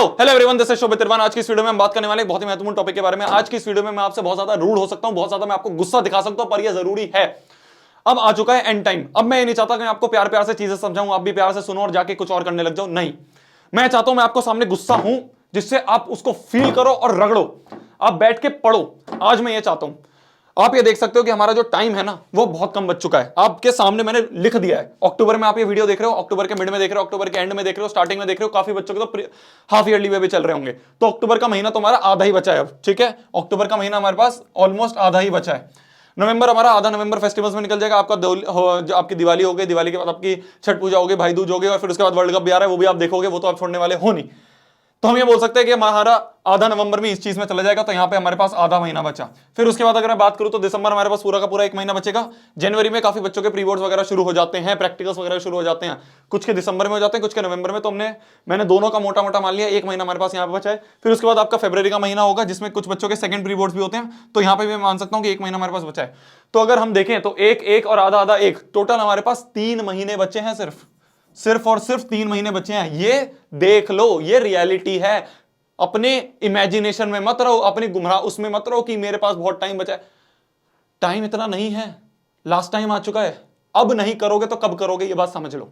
Hello everyone, this is शोभित तिरवान। आज की इस वीडियो में हम बात करने वाले एक बहुत ही महत्वपूर्ण टॉपिक के बारे में। आज की इस वीडियो में मैं आपसे बहुत ज्यादा रूड हो सकता हूं, बहुत ज्यादा मैं आपको गुस्सा दिखा सकता हूं, पर यह जरूरी है। अब आ चुका है एंड टाइम। अब मैं ये नहीं चाहता कि मैं आपको प्यार प्यार से चीजें समझाऊं, आप भी प्यार से सुनो और जाके कुछ और करने लग जाओ। नहीं, मैं चाहता हूं मैं आपको सामने गुस्सा हूं जिससे आप उसको फील करो और रगड़ो, आप बैठ के पढ़ो। आज मैं ये चाहता हूं। आप ये देख सकते हो कि हमारा जो टाइम है ना वो बहुत कम बच चुका है। आपके सामने मैंने लिख दिया है अक्टूबर में। आप ये वीडियो देख रहे हो अक्टूबर के मिड में देख रहे हो, अक्टूबर के एंड में देख रहे हो, स्टार्टिंग में देख रहे हो। काफी बच्चों के तो हाफ ईयरली में भी चल रहे होंगे। तो अक्टूबर का महीना तो हमारा आधा ही बचा है अब, ठीक है। अक्टूबर का महीना हमारे पास ऑलमोस्ट आधा ही बचा है। नवंबर हमारा आधा नवंबर फेस्टिवल्स में निकल जाएगा। आपकी दिवाली हो गई, दिवाली के बाद आपकी छठ पूजा होगी, भाई दूज हो गई, और फिर उसके बाद वर्ल्ड कप भी आ रहा है, वो भी आप देखोगे, वो तो आप छोड़ने वाले हो नहीं। तो हम ये बोल सकते हैं कि हमारा आधा नवंबर में इस चीज में चला जाएगा। तो यहां पे हमारे पास आधा महीना बचा। फिर उसके बाद अगर मैं बात करूं तो दिसंबर हमारे पास पूरा का पूरा एक महीना बचेगा। जनवरी में काफी बच्चों के प्री बोर्ड्स वगैरह शुरू हो जाते हैं, प्रैक्टिकल्स वगैरह शुरू हो जाते हैं। कुछ के दिसंबर में हो जाते हैं, कुछ के नवंबर में। तो मैंने दोनों का मोटा मोटा मान लिया, एक महीना हमारे पास यहाँ पे बचा है। फिर उसके बाद आपका फरवरी का महीना होगा जिसमें कुछ बच्चों के सेकंड प्री बोर्ड्स भी होते हैं। तो यहाँ पे मैं मान सकता हूँ कि एक महीना हमारे पास बचा है। तो अगर हम देखें तो एक एक और आधा आधा एक, टोटल हमारे पास 3 महीने बचे हैं। सिर्फ और सिर्फ 3 महीने बचे हैं। ये देख लो, ये रियलिटी है। अपने इमेजिनेशन में मत रहो, अपनी गुमराह उसमें मत रहो कि मेरे पास बहुत टाइम बचा है। टाइम इतना नहीं है, लास्ट टाइम आ चुका है। अब नहीं करोगे तो कब करोगे, ये बात समझ लो,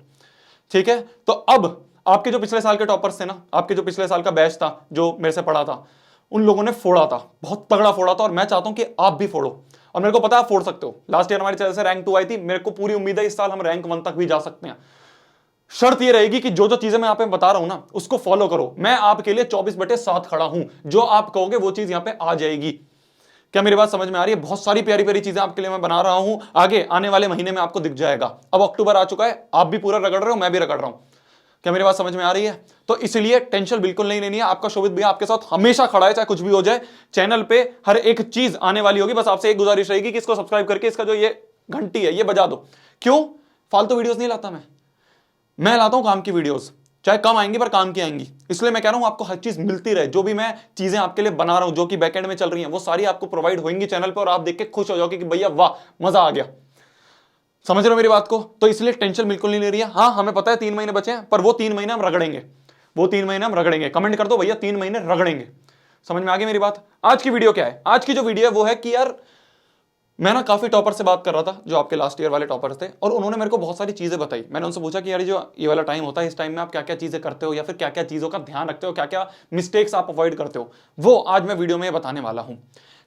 ठीक है। तो अब आपके जो पिछले साल के टॉपर्स थे ना, आपके जो पिछले साल का बैच था जो मेरे से पढ़ा था, उन लोगों ने फोड़ा था, बहुत तगड़ा फोड़ा था। और मैं चाहता हूं कि आप भी फोड़ो। और मेरे को पता है आप फोड़ सकते हो। लास्ट ईयर हमारी चैनल से रैंक 2 आई थी। मेरे को पूरी उम्मीद है इस साल हम रैंक 1 तक भी जा सकते हैं। शर्त ये रहेगी कि जो जो चीजें मैं आप बता रहा हूं ना उसको फॉलो करो। मैं आपके लिए 24/7 खड़ा हूं। जो आप कहोगे वो चीज यहां पे आ जाएगी। क्या मेरी बात समझ में आ रही है? बहुत सारी प्यारी प्यारी चीजें आपके लिए मैं बना रहा हूं। आगे आने वाले महीने में आपको दिख जाएगा। अब अक्टूबर आ चुका है, आप भी पूरा रगड़ रहे हो, मैं भी रगड़ रहा हूं। क्या मेरी बात समझ में आ रही है? तो इसलिए टेंशन बिल्कुल नहीं लेनी है। आपका शोभित भैया आपके साथ हमेशा खड़ा है, चाहे कुछ भी हो जाए। चैनल पे हर एक चीज आने वाली होगी। बस आपसे एक गुजारिश रहेगी कि इसको सब्सक्राइब करके इसका जो ये घंटी है ये बजा दो। क्यों? फालतू वीडियोस नहीं लाता मैं लाता हूं काम की वीडियोस। चाहे कम आएंगी पर काम की आएंगी। इसलिए मैं कह रहा हूं आपको हर चीज मिलती रहे। जो भी मैं चीजें आपके लिए बना रहा हूं, जो कि बैकएंड में चल रही हैं, वो सारी आपको प्रोवाइड होंगी चैनल पर। और आप देख के खुश हो जाओगे कि भैया वाह, मजा आ गया। समझ रहे हो मेरी बात को? तो इसलिए टेंशन बिल्कुल नहीं ले रही है। हाँ, हमें पता है 3 महीने बचे हैं, पर वो 3 महीने हम रगड़ेंगे। वो 3 महीने हम रगड़ेंगे। कमेंट कर दो भैया 3 महीने रगड़ेंगे। समझ में आ गई मेरी बात? आज की वीडियो क्या है? आज की जो वीडियो है वो है कि यार मैं ना काफी टॉपर से बात कर रहा था जो आपके लास्ट ईयर वाले टॉपर्स थे, और उन्होंने मेरे को बहुत सारी चीजें बताई। मैंने उनसे पूछा कि यार जो ये वाला टाइम होता है, इस टाइम में आप क्या क्या चीजें करते हो, या फिर क्या क्या चीजों का ध्यान रखते हो, क्या क्या मिस्टेक्स आप अवॉइड करते हो, वो आज मैं वीडियो में बताने वाला हूं,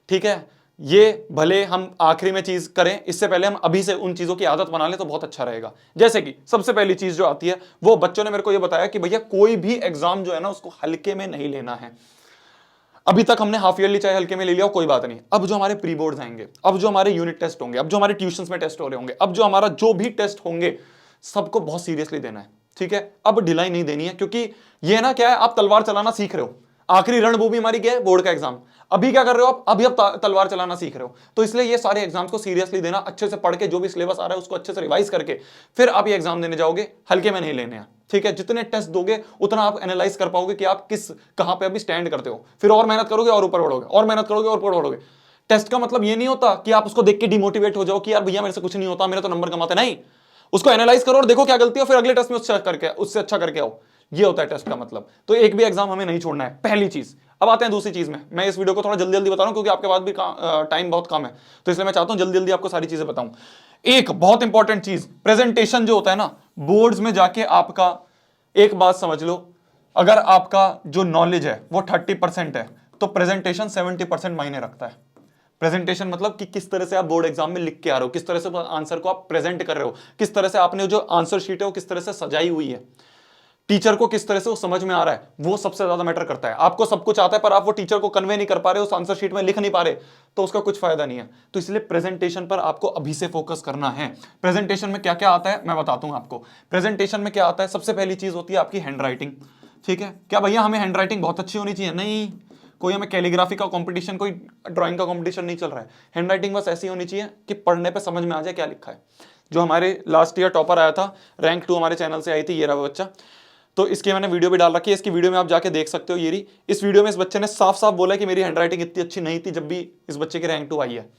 ठीक है। ये भले हम आखिरी में चीज करें, इससे पहले हम अभी से उन चीजों की आदत बना लें तो बहुत अच्छा रहेगा। जैसे कि सबसे पहली चीज जो आती है, वो बच्चों ने मेरे को ये बताया कि भैया कोई भी एग्जाम जो है ना उसको हल्के में नहीं लेना है। अभी तक हमने हाफ ईयरली चाहे हल्के में ले लिया, कोई बात नहीं। अब जो हमारे प्री बोर्ड्स आएंगे, अब जो हमारे यूनिट टेस्ट होंगे, अब जो हमारे ट्यूशंस में टेस्ट हो रहे होंगे, अब जो हमारा जो भी टेस्ट होंगे, सबको बहुत सीरियसली देना है, ठीक है। अब ढिलाई नहीं देनी है, क्योंकि ये ना क्या है, आप तलवार चलाना सीख रहे हो। आखिरी रणभूमि हमारी क्या है? बोर्ड का एग्जाम। अभी क्या कर रहे हो आप? अभी आप तलवार चलाना सीख रहे हो। तो इसलिए ये सारे एग्जाम्स को सीरियसली देना, अच्छे से पढ़ के जो भी सिलेबस आ रहा है उसको अच्छे से रिवाइज करके फिर आप ये एग्जाम देने जाओगे। हल्के में नहीं लेने हैं, ठीक है। जितने टेस्ट दोगे उतना आप एनालाइज कर पाओगे कि आप कहां पे अभी स्टैंड करते हो। फिर और मेहनत करोगे और ऊपर बढ़ोगे, और मेहनत करोगे और ऊपर बढ़ोगे। टेस्ट का मतलब ये नहीं होता कि आप उसको देख के डिमोटिवेट हो जाओ कि यार भैया मेरे से कुछ नहीं होता, मेरे तो नंबर कमाते नहीं। उसको एनालाइज करो और देखो क्या गलती है, फिर अगले टेस्ट में उससे अच्छा करके आओ। ये होता है टेस्ट का मतलब। तो एक भी एग्जाम हमें नहीं छोड़ना है, पहली चीज। अब आते हैं दूसरी चीज में। मैं इस वीडियो को थोड़ा जल्दी जल्दी बता रहा हूं क्योंकि आपके पास भी टाइम बहुत कम है, तो इसलिए मैं चाहता हूं जल्दी जल्दी आपको सारी चीजें बताऊं। एक बहुत इंपॉर्टेंट चीज, प्रेजेंटेशन जो होता है ना बोर्ड्स में जाके, आपका एक बात समझ लो, अगर आपका जो नॉलेज है वो 30% है तो प्रेजेंटेशन 70% मायने रखता है। प्रेजेंटेशन मतलब कि किस तरह से आप बोर्ड एग्जाम में लिख के आ रहे हो, किस तरह से आंसर को आप प्रेजेंट कर रहे हो, किस तरह से आपने जो आंसर शीट है वो किस तरह से सजाई हुई है, टीचर को किस तरह से वो समझ में आ रहा है, वो सबसे ज्यादा मैटर करता है। आपको सब कुछ आता है पर आप वो टीचर को कन्वे नहीं कर पा रहे, उस आंसर शीट में लिख नहीं पा रहे, तो उसका कुछ फायदा नहीं है। तो इसलिए प्रेजेंटेशन पर आपको अभी से फोकस करना है। प्रेजेंटेशन में क्या क्या आता है मैं बताता हूं आपको। प्रेजेंटेशन में क्या आता है? सबसे पहली चीज होती है आपकी हैंड राइटिंग, ठीक है। क्या भैया हमें हैंड राइटिंग बहुत अच्छी होनी चाहिए? नहीं, कोई हमें कैलीग्राफी का कंपटीशन, कोई ड्राइंग का कंपटीशन नहीं चल रहा है। हैंड राइटिंग बस ऐसी होनी चाहिए कि पढ़ने पे समझ में आ जाए क्या लिखा है। जो हमारे लास्ट ईयर टॉपर आया था, रैंक 2 हमारे चैनल से आई थी, ये रहा बच्चा। तो इसकी मैंने वीडियो भी डाल रखी है, इसकी वीडियो में आप जाके देख सकते हो। ये रही, इस वीडियो में इस बच्चे ने साफ साफ बोला कि मेरी हैंड राइटिंग इतनी अच्छी नहीं थी जब भी इस बच्चे की रैंक 2 आई है।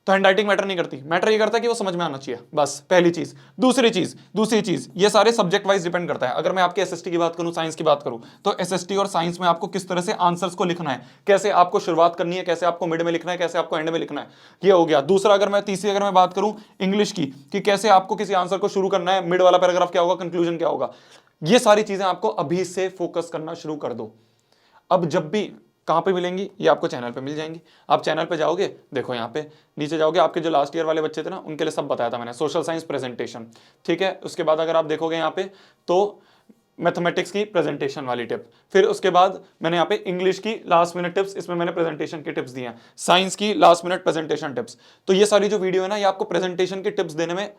तो हैंडराइटिंग मैटर नहीं करती, मैटर ये करता है कि वो समझ में आना चाहिए, बस पहली चीज। दूसरी चीज ये सारे सब्जेक्ट वाइज डिपेंड करता है। अगर मैं आपके एसएसटी की बात करूं, साइंस की बात करूं, तो एसएसटी और साइंस में आपको किस तरह से आंसर्स को लिखना है, कैसे आपको शुरुआत करनी है, कैसे आपको मिड में लिखना है, कैसे आपको एंड में लिखना है, ये हो गया। दूसरा तीसरी अगर मैं बात करूं इंग्लिश की, कि कैसे आपको किसी आंसर को शुरू करना है, मिड वाला पैराग्राफ क्या होगा, कंक्लूजन क्या होगा, ये सारी चीजें आपको अभी से फोकस करना शुरू कर दो। अब जब भी कहां पे मिलेंगी, ये आपको चैनल पे मिल जाएंगी। आप चैनल पे जाओगे, देखो यहाँ पे नीचे जाओगे, आपके जो लास्ट ईयर वाले बच्चे थे ना, उनके लिए सब बताया था मैंने, सोशल साइंस प्रेजेंटेशन, ठीक है। उसके बाद अगर आप देखोगे यहाँ पे तो मैथमेटिक्स की प्रेजेंटेशन वाली टिप, फिर उसके बाद मैंने यहाँ पे इंग्लिश की लास्ट मिनट टिप्स, इसमें मैंने प्रेजेंटेशन की टिप्स दी हैं, साइंस की लास्ट मिनट प्रेजेंटेशन टिप्स। तो ये सारी जो वीडियो है ना, ये आपको प्रेजेंटेशन की टिप्स देने में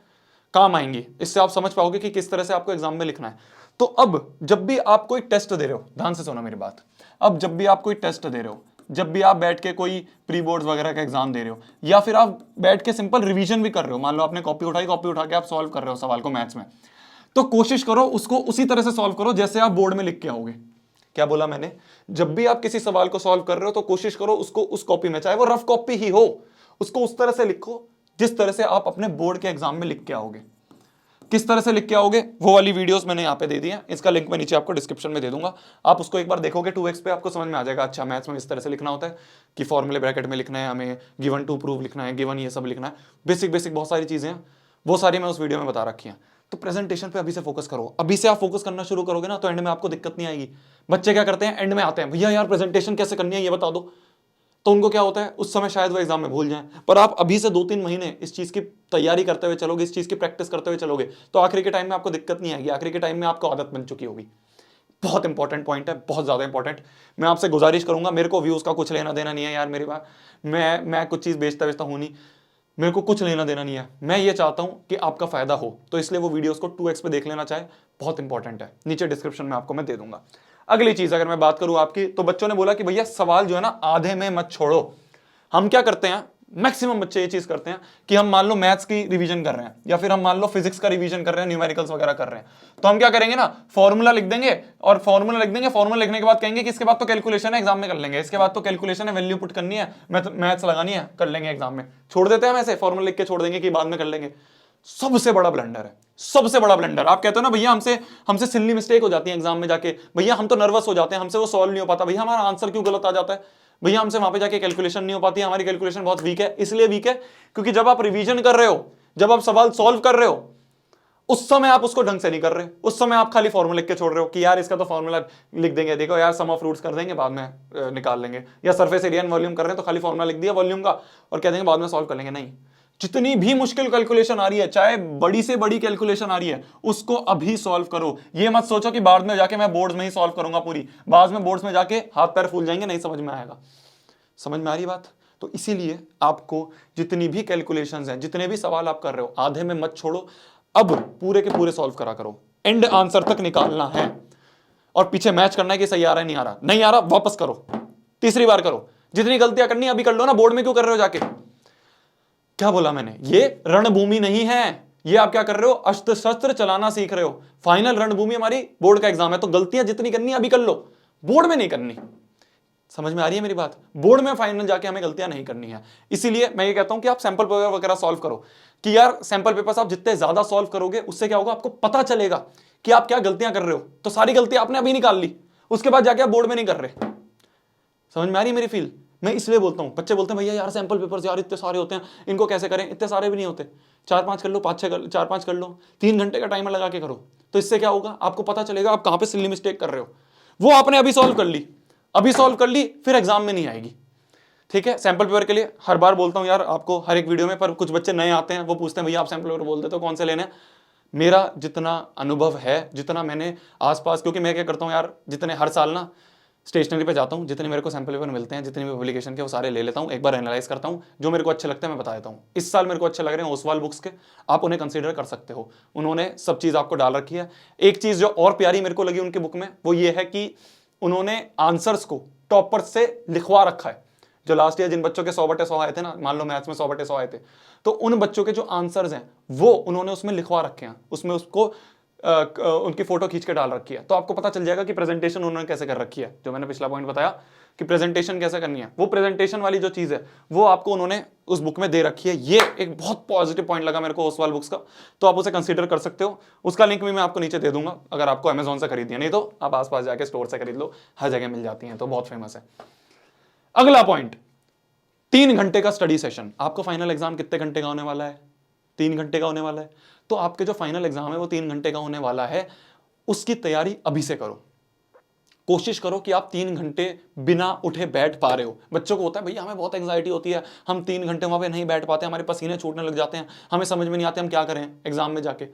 काम आएंगी। इससे आप समझ पाओगे कि किस तरह से आपको एग्जाम में लिखना है। तो अब जब भी आप कोई टेस्ट दे रहे हो, ध्यान से सुनो मेरी बात, अब जब भी आप कोई टेस्ट दे रहे हो, जब भी आप बैठ के कोई प्री बोर्ड्स वगैरह का एग्जाम दे रहे हो, या फिर आप बैठ के सिंपल रिवीजन भी कर रहे हो, मान लो आपने कॉपी उठा के आप सॉल्व कर रहे हो सवाल को मैथ्स में, तो कोशिश करो उसको उसी तरह से सॉल्व करो जैसे आप बोर्ड में लिख के आओगे। क्या बोला मैंने? जब भी आप किसी सवाल को सॉल्व कर रहे हो तो कोशिश करो उसको उस कॉपी में, चाहे वो रफ कॉपी ही हो, उसको उस तरह से लिखो जिस तरह से आप अपने बोर्ड के एग्जाम में लिख के आओगे। किस तरह से लिख के आओगे, वो वाली वीडियोस मैंने यहाँ पे दे दी है, इसका लिंक मैं नीचे आपको डिस्क्रिप्शन में दे दूंगा। आप उसको एक बार देखोगे 2x पे, आपको समझ में आ जाएगा, अच्छा मैथ्स में इस तरह से लिखना होता है कि फॉर्मूले ब्रैकेट में लिखना है, हमें गिवन टू प्रूव लिखना है, गिवन ये सब लिखना है, बेसिक बहुत सारी चीजें हैं, वो सारी मैं उस वीडियो में बता रखी हैं। तो प्रेजेंटेशन पे अभी से फोकस करो। अभी से आप फोकस करना शुरू करोगे ना, तो एंड में आपको दिक्कत नहीं आएगी। बच्चे क्या करते हैं, एंड में आते हैं, भैया यार प्रेजेंटेशन कैसे करनी है ये बता दो, तो उनको क्या होता है, उस समय शायद वो एग्जाम में भूल जाएं। पर आप अभी से 2-3 महीने इस चीज की तैयारी करते हुए चलोगे, इस चीज की प्रैक्टिस करते हुए चलोगे, तो आखिरी के टाइम में आपको दिक्कत नहीं आएगी, आखिरी के टाइम में आपको आदत बन चुकी होगी। बहुत इंपॉर्टेंट पॉइंट है, बहुत ज्यादा इंपॉर्टेंट। मैं आपसे गुजारिश करूंगा, मेरे को व्यूज का कुछ लेना देना नहीं है यार, मेरी बात, मैं कुछ चीज बेचता हूं नहीं, मेरे को कुछ लेना देना नहीं है। मैं ये चाहता हूं कि आपका फायदा हो, तो इसलिए वो वीडियोस को 2x पे देख लेना चाहे, बहुत इंपॉर्टेंट है, नीचे डिस्क्रिप्शन में आपको मैं दे दूंगा। अगली चीज अगर मैं बात करूं आपकी, तो बच्चों ने बोला कि भैया सवाल जो है ना आधे में मत छोड़ो। हम क्या करते हैं, मैक्सिमम बच्चे ये चीज करते हैं कि हम मान लो मैथ्स की रिवीजन कर रहे हैं, या फिर हम मान लो फिजिक्स का रिवीजन कर रहे हैं, न्यूमेरिकल्स वगैरह कर रहे हैं, तो हम क्या करेंगे ना, फॉर्मूला लिख देंगे, और फॉर्मूला लिखने के बाद कहेंगे कि इसके बाद तो कैलकुलेशन है, एग्जाम में कर लेंगे, इसके बाद तो कैलकुलेशन है, वैल्यू पुट करनी है, मैथ्स लगानी है, कर लेंगे एग्जाम में, छोड़ देते हैं हम ऐसे, फॉर्मूला लिख के छोड़ देंगे कि बाद में कर लेंगे। सबसे बड़ा ब्लंडर है, सबसे बड़ा ब्लंडर। आप कहते हो ना भैया हमसे सिल्ली मिस्टेक हो जाती है एग्जाम में जाके, भैया हम तो नर्वस हो जाते हैं, हमसे वो सॉल्व नहीं हो पाता, भैया हमारा आंसर क्यों गलत आ जाता है, भैया हमसे वहां पे जाके कैलकुलेशन नहीं हो पाती, हमारी कैलकुलेशन बहुत वीक है। इसलिए वीक है क्योंकि जब आप रिवीजन कर रहे हो, जब आप सवाल सॉल्व कर रहे हो, उस समय आप उसको ढंग से नहीं कर रहे, उस समय आप खाली फॉर्मूला लिख के छोड़ रहे हो कि यार इसका तो फॉर्मूला लिख देंगे, देखो यार सम ऑफ रूट्स कर देंगे, बाद में निकाल लेंगे, या सरफेस एरिया एंड वॉल्यूम कर रहे हैं तो खाली फॉर्मूला लिख दिया वॉल्यूम का और कह देंगे बाद में सॉल्व कर लेंगे। नहीं, जितनी भी मुश्किल कैलकुलेशन आ रही है, चाहे बड़ी से बड़ी कैलकुलेशन आ रही है, उसको अभी सॉल्व करो। ये मत सोचो कि बाद में जाके मैं बोर्ड्स में ही सॉल्व करूंगा पूरी, बाद में बोर्ड्स में जाके हाथ पैर फूल जाएंगे, नहीं समझ में आएगा। समझ में आ रही बात? तो इसीलिए आपको जितनी भी कैलकुलेशंस हैं, जितने भी सवाल आप कर रहे हो, आधे में मत छोड़ो, अब पूरे के पूरे सॉल्व करा करो, एंड आंसर तक निकालना है, और पीछे मैच करना है कि सही आ रहा है, नहीं आ रहा वापस करो, तीसरी बार करो। जितनी गलतियां करनी अभी कर लो ना, बोर्ड में क्यों कर रहे हो जाके? क्या बोला मैंने? ये रणभूमि नहीं है, ये आप क्या कर रहे हो, अस्त्र शस्त्र चलाना सीख रहे हो। फाइनल रणभूमि हमारी बोर्ड का एग्जाम है, तो गलतियां जितनी करनी अभी कर लो, बोर्ड में नहीं करनी। समझ में आ रही है मेरी बात? बोर्ड में फाइनल जाके हमें गलतियां नहीं करनी है। इसीलिए मैं ये कहता हूं कि आप सैंपल पेपर वगैरह सॉल्व करो, कि यार सैंपल पेपर्स आप जितने ज्यादा सॉल्व करोगे, उससे क्या होगा, आपको पता चलेगा कि आप क्या गलतियां कर रहे हो। तो सारी गलतियां आपने अभी निकाल ली, उसके बाद जाके आप बोर्ड में नहीं कर रहे। समझ में आ रही है मेरी फील? मैं इसलिए बोलता हूं, बच्चे बोलते हैं भैया यार सैंपल पेपर्स यार इतने सारे होते हैं, इनको कैसे करें? इतने सारे भी नहीं होते, 4-5 कर लो, 4-5 कर लो, 3 घंटे का टाइमर लगा के करो। तो इससे क्या होगा, आपको पता चलेगा आप कहां पे सिल्ली मिस्टेक कर रहे हो। वो आपने अभी सॉल्व कर ली, फिर एग्जाम में नहीं आएगी। ठीक है? सैंपल पेपर के लिए हर बार बोलता हूं यार आपको, हर एक वीडियो में, पर कुछ बच्चे नए आते हैं, वो पूछते हैं भैया आप सैंपल पेपर बोल देते हो, कौन से लेने हैं? मेरा जितना अनुभव है, जितना मैंने आसपास, क्योंकि मैं क्या करता हूं यार, जितने हर साल ना स्टेशनरी पे जाता हूं, जितने मेरे को सैंपल पेपर मिलते हैं, जितने भी पब्लिकेशन के, वो सारे ले लेता हूं, एक बार एनालाइज करता हूं, जो मेरे को अच्छे लगते हैं मैं बता देता हूं। इस साल मेरे को अच्छे लग रहे हैं ओसवाल बुक्स के, आप उन्हें कंसीडर कर सकते हो, उन्होंने सब चीज आपको डाल रखी है। एक चीज जो और प्यारी मेरे को लगी उनके बुक में, वो ये है कि उन्होंने आंसर्स को टॉपर से लिखवा रखा है। जो लास्ट ईयर जिन बच्चों के 100/100 आए थे ना, मान लो मैथ्स में 100/100 आए थे, तो उन बच्चों के जो आंसर्स हैं वो उन्होंने उसमें लिखवा रखे हैं, उसमें उसको उनकी फोटो खींच के डाल रखी है, तो आपको पता चल जाएगा कि प्रेजेंटेशन उन्होंने कैसे कर रखी है। जो मैंने पिछला पॉइंट बताया कि प्रेजेंटेशन कैसे करनी है, वो प्रेजेंटेशन वाली जो चीज है वो आपको उन्होंने उस बुक में दे रखी है। ये एक बहुत पॉजिटिव पॉइंट लगा मेरे को ओसवाल बुक्स का, तो आप उसे कंसीडर कर सकते हो। उसका लिंक भी मैं आपको नीचे दे दूंगा अगर आपको अमेजोन से खरीदनी है, नहीं तो आप आसपास जाके स्टोर से खरीद लो, हर जगह मिल जाती है, तो बहुत फेमस है। अगला पॉइंट, 3 घंटे का स्टडी सेशन। आपको फाइनल एग्जाम कितने घंटे का होने वाला है? 3 घंटे का होने वाला है। तो आपके जो फाइनल एग्जाम है वो 3 घंटे का होने वाला है, उसकी तैयारी अभी से करो। कोशिश करो कि आप 3 घंटे बिना उठे बैठ पा रहे हो। बच्चों को होता है भैया हमें बहुत एंग्जाइटी होती है, हम 3 घंटे वहां पे नहीं बैठ पाते, हमारे पसीने छूटने लग जाते हैं, हमें समझ में नहीं आते हम क्या करें एग्जाम में जाके।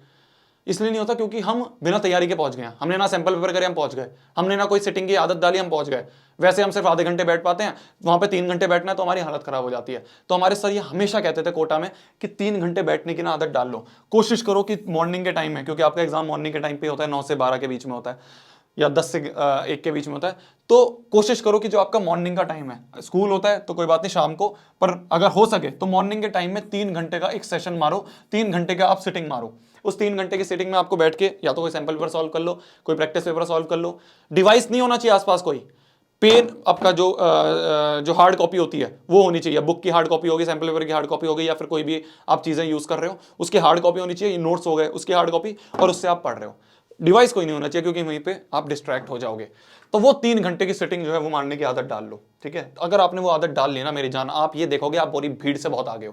इसलिए नहीं होता क्योंकि हम बिना तैयारी के पहुंच गए, हमने ना सैंपल पेपर करे हम पहुंच गए, हमने ना कोई सिटिंग की आदत डाली हम पहुंच गए। वैसे हम सिर्फ आधे घंटे बैठ पाते हैं, वहां पे 3 घंटे बैठना है तो हमारी हालत खराब हो जाती है। तो हमारे सर ये हमेशा कहते थे कोटा में कि 3 घंटे बैठने की ना आदत डाल लो। कोशिश करो कि मॉर्निंग के टाइम में, क्योंकि आपका एग्जाम मॉर्निंग के टाइम पे होता है, 9 से 12 के बीच में होता है या 10 से 1 के बीच में होता है, तो कोशिश करो कि जो आपका मॉर्निंग का टाइम है, स्कूल होता है तो कोई बात नहीं शाम को, पर अगर हो सके तो मॉर्निंग के टाइम में 3 घंटे का एक सेशन मारो, 3 घंटे का आप सिटिंग मारो। उस 3 घंटे की सिटिंग में आपको बैठ के या तो कोई सैंपल पेपर सॉल्व कर लो, कोई प्रैक्टिस पेपर सॉल्व कर लो। डिवाइस नहीं होना चाहिए आसपास कोई, पेन आपका जो हार्ड कॉपी होती है वो होनी चाहिए, बुक की हार्ड कॉपी होगी, सैंपल पेपर की हार्ड कॉपी होगी, या फिर कोई भी आप चीजें यूज कर रहे हो उसकी हार्ड कॉपी होनी चाहिए, नोट्स हो गए उसकी हार्ड कॉपी, और उससे आप पढ़ रहे हो। डिवाइस कोई नहीं होना चाहिए क्योंकि वहीं पे आप डिस्ट्रैक्ट हो जाओगे। तो वो 3 घंटे की सिटिंग जो है वो मारने की आदत डाल लो, ठीक है। अगर आपने वो आदत डाल ली ना मेरी जान, आप ये देखोगे आप पूरी भीड़ से बहुत आगे हो,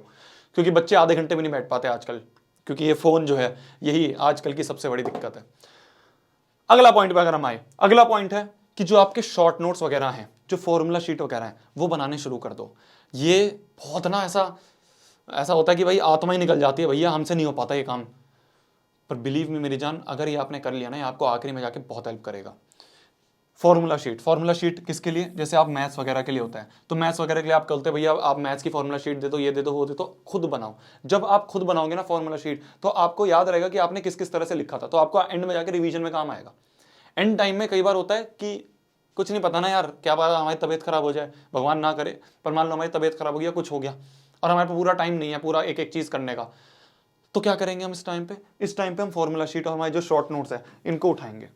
क्योंकि बच्चे आधे घंटे भी नहीं बैठ पाते आजकल, क्योंकि ये फोन जो है यही आजकल की सबसे बड़ी दिक्कत है। अगला पॉइंट पे अगर हम आए, अगला पॉइंट है कि जो आपके शॉर्ट नोट्स वगैरह हैं, जो फॉर्मूला शीट वगैरह हैं, वो बनाने शुरू कर दो। ये बहुत ना ऐसा होता है कि भाई आत्मा ही निकल जाती है, भैया हमसे नहीं हो पाता ये काम, पर बिलीव मी मेरी जान, अगर ये आपने कर लिया ना, ये आपको आखिरी में जाके बहुत हेल्प करेगा। फॉर्मूला शीट किसके लिए? जैसे आप मैथ्स वगैरह के लिए होता है, तो मैथ्स वगैरह के लिए आप कहते हैं भैया आप मैथ्स की फॉर्मूला शीट दे दो, ये दे दो, वो दे दो, खुद बनाओ। जब आप खुद बनाओगे ना फॉर्मूला शीट, तो आपको याद रहेगा कि आपने किस किस तरह से लिखा था, तो आपको एंड में जाकर रिवीजन में काम आएगा। एंड टाइम में कई बार होता है कि कुछ नहीं पता ना यार, क्या बात हमारी तबीयत खराब हो जाए, भगवान ना करे, पर मान लो हमारी तबीयत खराब हो गया, कुछ हो गया और हमारे पास पूरा टाइम नहीं है पूरा एक एक चीज करने का, तो क्या करेंगे हम इस टाइम पे हम फॉर्मूला शीट और हमारे जो शॉर्ट नोट्स है इनको उठाएंगे।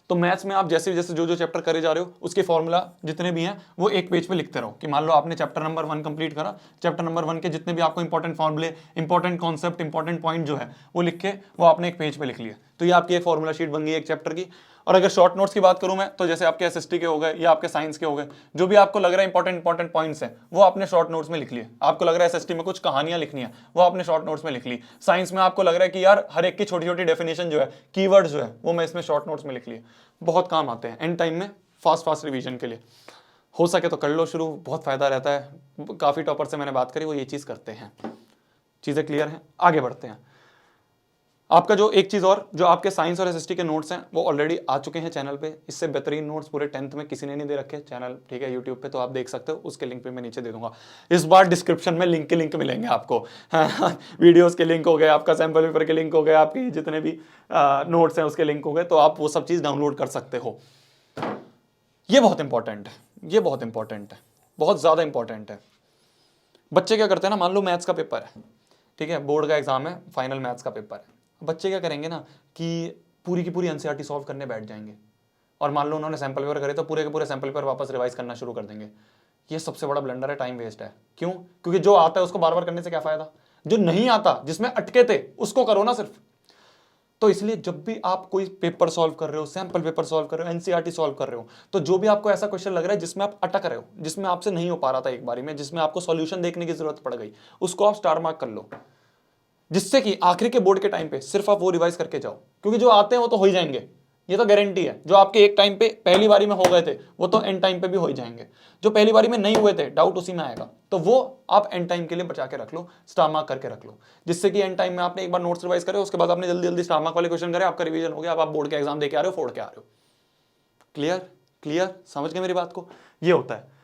तो मैथ्स में आप जैसे जैसे जो चैप्टर करे जा रहे हो उसके फॉर्मूला जितने भी हैं वो एक पेज पे लिखते रहो, कि मान लो आपने चैप्टर नंबर 1 कंप्लीट करा, चैप्टर नंबर 1 के जितने भी आपको इंपॉर्टेंट फॉर्मूले, इंपॉर्टेंट कॉन्सेप्ट, इंपॉर्टेंट पॉइंट जो है वो लिख के वो आपने एक पेज पे लिख लिया, तो ये आपकी एक फॉर्मूला शीट बन गई एक चैप्टर की। और अगर शॉर्ट नोट्स की बात करूं मैं, तो जैसे आपके एसएसटी के हो गए या आपके साइंस के हो गए, जो भी आपको लग रहा है इंपॉर्टेंट पॉइंट्स हैं वो आपने शॉर्ट नोट्स में लिख लिए। आपको लग रहा है एसएसटी में कुछ कहानियां लिखनी है, वो आपने शॉर्ट नोट्स में लिख ली। साइंस में आपको लग रहा है कि यार हर एक की छोटी छोटी डेफिनेशन जो है, कीवर्ड जो है, वो मैं इसमें शॉर्ट नोट्स में लिख लिए। बहुत काम आते हैं एंड टाइम में फास्ट रिवीजन के लिए। हो सके तो कर लो शुरू, बहुत फायदा रहता है। काफी टॉपर से मैंने बात करी, वो ये चीज करते हैं। चीजें क्लियर हैं, आगे बढ़ते हैं। आपका जो एक चीज और, जो आपके साइंस और एसएसटी के नोट्स हैं वो ऑलरेडी आ चुके हैं चैनल पे। इससे बेहतरीन नोट्स पूरे 10th में किसी ने नहीं दे रखे चैनल, ठीक है, यूट्यूब पे, तो आप देख सकते हो, उसके लिंक पे मैं नीचे दे दूंगा। इस बार डिस्क्रिप्शन में लिंक मिलेंगे आपको वीडियोस के लिंक हो गए, आपका सैंपल पेपर के लिंक हो गए, आपके जितने भी नोट्स हैं उसके लिंक हो गए, तो आप वो सब चीज डाउनलोड कर सकते हो। ये बहुत इंपॉर्टेंट है, ये बहुत इंपॉर्टेंट है, बहुत ज्यादा इंपॉर्टेंट है। बच्चे क्या करते हैं ना, मान लो मैथ्स का पेपर है, ठीक है, बोर्ड का एग्जाम है, फाइनल मैथ्स का पेपर है, बच्चे क्या करेंगे ना कि पूरी की पूरी एनसीईआरटी सॉल्व करने बैठ जाएंगे, और मान लो उन्होंने सैंपल पेपर करे तो पूरे के पूरे सैंपल पेपर वापस रिवाइज करना शुरू कर देंगे। ये सबसे बड़ा ब्लंडर है, टाइम वेस्ट है। क्यों? क्योंकि जो आता है उसको बार बार करने से क्या फायदा, जो नहीं आता, जिसमें अटके थे, उसको करो ना सिर्फ। तो इसलिए जब भी आप कोई पेपर सॉल्व कर रहे हो, सैंपल पेपर सॉल्व कर रहे हो, एनसीईआरटी सॉल्व कर रहे हो, तो जो भी आपको ऐसा क्वेश्चन लग रहा है जिसमें आप अटक रहे हो, जिसमें आपसे नहीं हो पा रहा था एक बारी में, जिसमें आपको सॉल्यूशन देखने की जरूरत पड़ गई, उसको आप स्टार मार्क कर लो, जिससे कि आखिरी के बोर्ड के टाइम पे सिर्फ आप वो रिवाइज करके जाओ। क्योंकि जो आते हैं वो तो हो ही जाएंगे, ये तो गारंटी है। जो आपके एक टाइम पे पहली बारी में हो गए थे वो तो एंड टाइम पे भी हो ही जाएंगे। जो पहली बारी में नहीं हुए थे, डाउट उसी में आएगा, तो वो आप एंड टाइम के लिए बचा के रख लो, स्टार मार्क करके रख लो, जिससे कि एंड टाइम में आपने एक बार नोट्स रिवाइज करे, उसके बाद आपने जल्दी जल्दी स्टार मार्क वाले क्वेश्चन करे, आपका रिवीजन हो गया, आप बोर्ड के एग्जाम दे के आ रहे हो, फोड़ के आ रहे हो। क्लियर समझ गए मेरी बात को? ये होता है।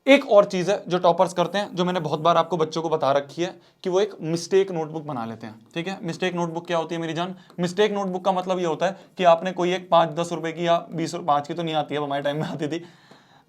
एक और चीज है जो टॉपर्स करते हैं, जो मैंने बहुत बार आपको बच्चों को बता रखी है, कि वो एक मिस्टेक नोटबुक बना लेते हैं, ठीक है। मिस्टेक नोटबुक क्या होती है मेरी जान? मिस्टेक नोटबुक का मतलब ये होता है कि आपने कोई एक 5-10 रुपए की या 20, 5 की तो नहीं आती है, हमारे टाइम में आती थी,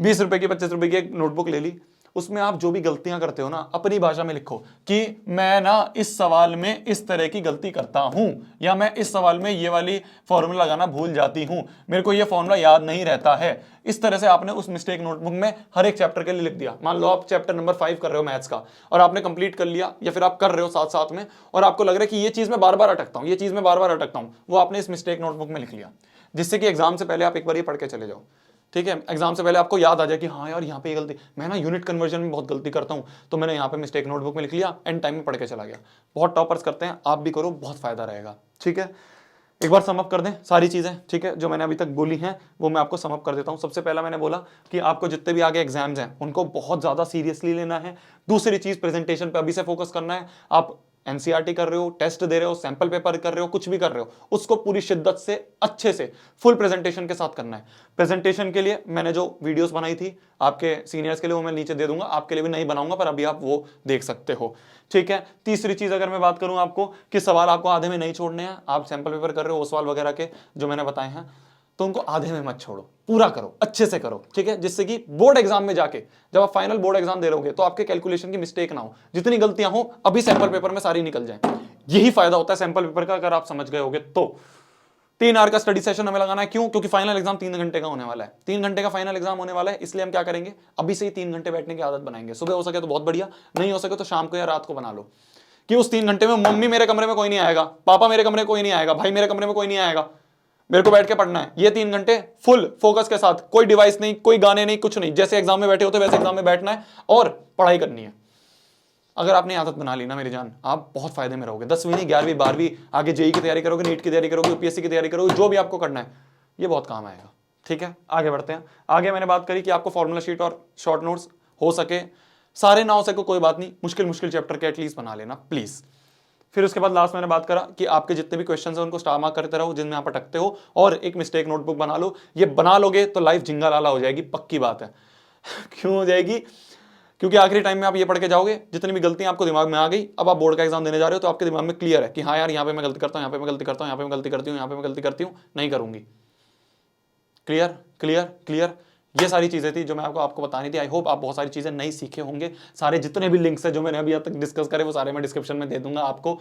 20 रुपए की, 25 रुपए की एक नोटबुक ले ली, उसमें आप जो भी गलतियां करते हो ना अपनी भाषा में लिखो कि मैं ना इस सवाल में इस तरह की गलती करता हूं, या मैं इस सवाल में ये वाली फॉर्मूला लगाना भूल जाती हूं, मेरे को ये फॉर्मूला याद नहीं रहता है। इस तरह से आपने उस मिस्टेक नोटबुक में हर एक चैप्टर के लिए लिख दिया। मान लो आप चैप्टर नंबर 5 कर रहे हो मैथ्स का और आपने कंप्लीट कर लिया, या फिर आप कर रहे हो साथ साथ में और आपको लग रहा है कि ये चीज मैं बार बार अटकता हूं, ये चीज मैं बार बार अटकता हूं, वो आपने इस मिस्टेक नोटबुक में लिख लिया, जिससे कि एग्जाम से पहले आप एक बार ये पढ़ के चले जाओ। ठीक है, एग्जाम से पहले आपको याद आ जाए कि हाँ यार यहाँ पे ये गलती, मैं ना यूनिट कन्वर्जन में बहुत गलती करता हूँ, तो मैंने यहाँ पे मिस्टेक नोटबुक में लिख लिया, एंड टाइम में पढ़ के चला गया। बहुत टॉपर्स करते हैं, आप भी करो, बहुत फायदा रहेगा। ठीक है, एक बार समअप कर दें सारी चीजें। ठीक है, जो मैंने अभी तक बोली हैं वो मैं आपको समअप कर देता हूं। सबसे पहला मैंने बोला कि आपको जितने भी आगे एग्जाम्स हैं उनको बहुत ज्यादा सीरियसली लेना है। दूसरी चीज, प्रेजेंटेशन पे अभी से फोकस करना है। आप एनसीईआरटी कर रहे हो, टेस्ट दे रहे हो, सैंपल पेपर कर रहे हो, कुछ भी कर रहे हो, उसको पूरी शिद्दत से अच्छे से फुल प्रेजेंटेशन के साथ करना है। प्रेजेंटेशन के लिए मैंने जो वीडियोस बनाई थी आपके सीनियर्स के लिए, वो मैं नीचे दे दूंगा, आपके लिए भी नहीं बनाऊंगा, पर अभी आप वो देख सकते हो। ठीक है, तीसरी चीज अगर मैं बात करूं आपको कि सवाल आपको आधे में नहीं छोड़ने हैं। आप सैंपल पेपर कर रहे हो, सवाल वगैरह के जो मैंने बताए हैं, तो उनको आधे में मत छोड़ो, पूरा करो, अच्छे से करो। ठीक है, जिससे कि बोर्ड एग्जाम में जाके जब आप फाइनल बोर्ड एग्जाम दे रहोगे तो आपके कैलकुलेशन की मिस्टेक ना हो, जितनी गलतियां हो अभी सैंपल पेपर में सारी निकल जाए। यही फायदा होता है सैंपल पेपर का, अगर आप समझ गए होगे तो। 3 आवर का स्टडी सेशन हमें लगाना है, क्यों? क्योंकि फाइनल एग्जाम 3 घंटे का होने वाला है। 3 घंटे का फाइनल एग्जाम होने वाला है, इसलिए हम क्या करेंगे, अभी से ही 3 घंटे बैठने की आदत बनाएंगे। सुबह हो सके तो बहुत बढ़िया, नहीं हो सके तो शाम को या रात को बना लो कि उस 3 घंटे में मम्मी मेरे कमरे में कोई नहीं आएगा, पापा मेरे कमरे में कोई नहीं आएगा, भाई मेरे कमरे में कोई नहीं आएगा, मेरे को बैठ के पढ़ना है। ये 3 घंटे फुल फोकस के साथ, कोई डिवाइस नहीं, कोई गाने नहीं, कुछ नहीं, जैसे एग्जाम में बैठे होते वैसे एग्जाम में बैठना है और पढ़ाई करनी है। अगर आपने आदत बना ली ना मेरी जान, आप बहुत फायदे में रहोगे। 10वीं नहीं, 11वीं 12वीं, आगे जेई की तैयारी करोगे, नीट की तैयारी करोगे, यूपीएससी की तैयारी करोगे, जो भी आपको करना है ये बहुत काम आएगा। ठीक है, आगे बढ़ते हैं। आगे मैंने बात करी कि आपको फॉर्मूला शीट और शॉर्ट नोट्स हो सके, सारे ना हो सके कोई बात नहीं, मुश्किल मुश्किल चैप्टर के एटलीस्ट बना लेना प्लीज। फिर उसके बाद लास्ट मैंने बात करा कि आपके जितने भी क्वेश्चंस हैं उनको स्टार मार्क करते रहो जिनमें आप अटकते हो, और एक मिस्टेक नोटबुक बना लो। ये बना लोगे तो लाइफ झिंगा लाला हो जाएगी, पक्की बात है। क्यों हो जाएगी? क्योंकि आखिरी टाइम में आप ये पढ़ के जाओगे, जितनी भी गलतियां आपको दिमाग में आ गई, अब आप बोर्ड का एग्जाम देने जा रहे हो तो आपके दिमाग में क्लियर है कि हाँ यार यहाँ पे मैं गलती करता हूँ, यहाँ पे मैं गलती करता हूँ, यहाँ पे मैं गलती करती हूँ, यहाँ पे मैं गलती करती हूँ, नहीं करूंगी। क्लियर क्लियर क्लियर, ये सारी चीजें थी जो मैं आपको बतानी थी। आई होप आप बहुत सारी चीजें नई सीखे होंगे। सारे जितने भी लिंक्स है जो मैंने अभी तक डिस्कस करे वो सारे मैं डिस्क्रिप्शन में दे दूंगा आपको।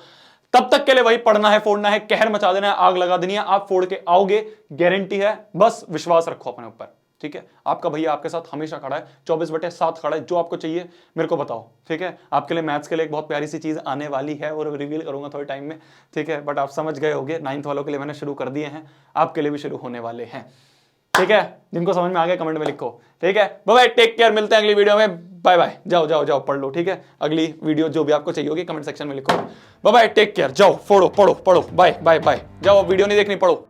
तब तक के लिए वही पढ़ना है, फोड़ना है, कहर मचा देना है, आग लगा देनी है, आप फोड़ के आओगे, गारंटी है। बस विश्वास रखो अपने ऊपर। ठीक है, आपका भैया आपके साथ हमेशा खड़ा है, 24/7 खड़ा है। जो आपको चाहिए मेरे को बताओ। ठीक है, आपके लिए मैथ्स के लिए एक बहुत प्यारी सी चीज आने वाली है और रिवील करूंगा थोड़े टाइम में। ठीक है, बट आप समझ गए होंगे, 9th वालों के लिए मैंने शुरू कर दिए हैं, आपके लिए भी शुरू होने वाले हैं। ठीक है, जिनको समझ में आ गया कमेंट में लिखो। ठीक है, बाय बाय, टेक केयर, मिलते हैं अगली वीडियो में। बाय बाय, जाओ जाओ जाओ पढ़ लो। ठीक है, अगली वीडियो जो भी आपको चाहिए होगी कमेंट सेक्शन में लिखो। बाय बाय, टेक केयर, जाओ फोड़ो, पढ़ो पढ़ो, बाय बाय बाय, जाओ वीडियो नहीं देखनी, पढ़ो।